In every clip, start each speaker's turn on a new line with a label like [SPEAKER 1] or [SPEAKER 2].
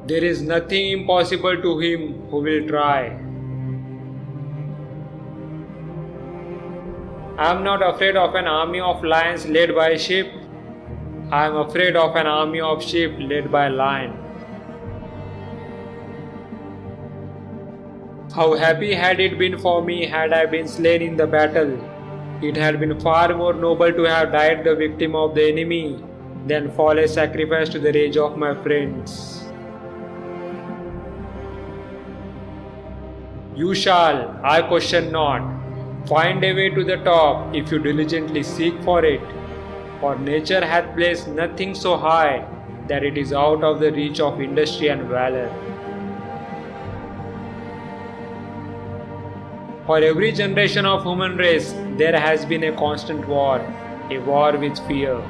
[SPEAKER 1] There is nothing impossible to him who will try. I am not afraid of an army of lions led by a sheep. I am afraid of an army of sheep led by a lion. How happy had it been for me had I been slain in the battle. It had been far more noble to have died the victim of the enemy than fall a sacrifice to the rage of my friends. You shall, I question not, find a way to the top if you diligently seek for it, for nature hath placed nothing so high that it is out of the reach of industry and valor. For every generation of human race, there has been a constant war, a war with fear.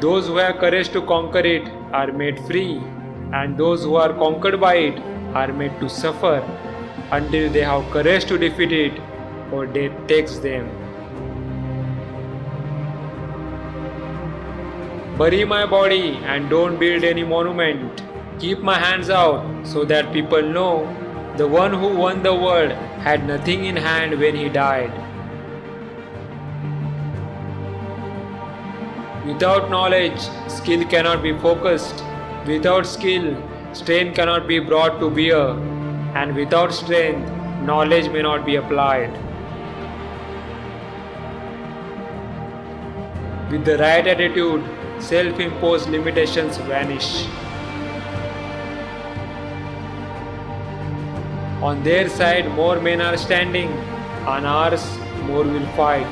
[SPEAKER 1] Those who have courage to conquer it are made free, and those who are conquered by it are made to suffer until they have courage to defeat it or death takes them. Bury my body and don't build any monument. Keep my hands out so that people know the one who won the world had nothing in hand when he died. Without knowledge, skill cannot be focused. Without skill, strength cannot be brought to bear. And without strength, knowledge may not be applied. With the right attitude, self-imposed limitations vanish. On their side, more men are standing, on ours, more will fight.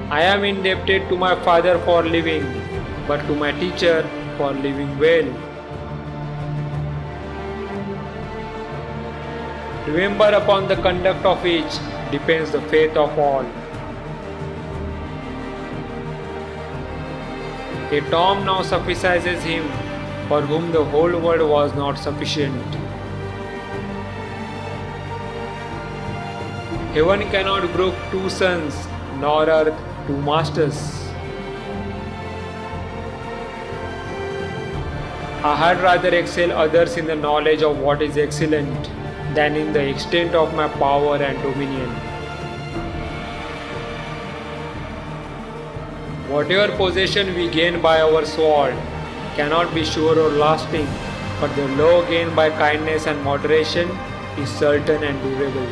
[SPEAKER 1] I am indebted to my father for living, but to my teacher for living well. Remember, upon the conduct of each depends the faith of all. A Tom now suffices him for whom the whole world was not sufficient. Heaven cannot brook two sons, nor earth two masters. I had rather excel others in the knowledge of what is excellent than in the extent of my power and dominion. Whatever possession we gain by our sword cannot be sure or lasting, but the law gained by kindness and moderation is certain and durable.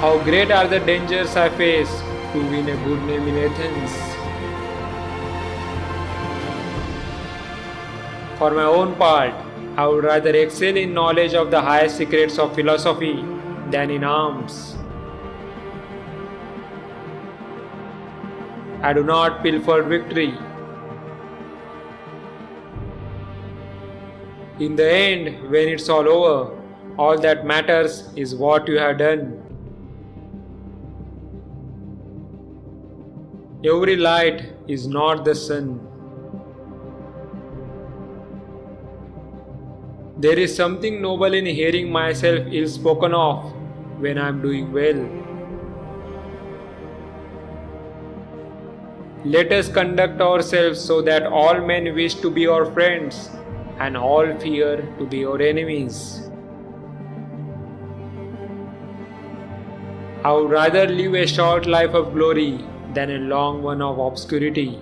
[SPEAKER 1] How great are the dangers I face to win a good name in Athens. For my own part, I would rather excel in knowledge of the highest secrets of philosophy than in arms. I do not pilfer victory. In the end, when it's all over, all that matters is what you have done. Every light is not the sun. There is something noble in hearing myself ill spoken of when I am doing well. Let us conduct ourselves so that all men wish to be our friends and all fear to be our enemies. I would rather live a short life of glory than a long one of obscurity.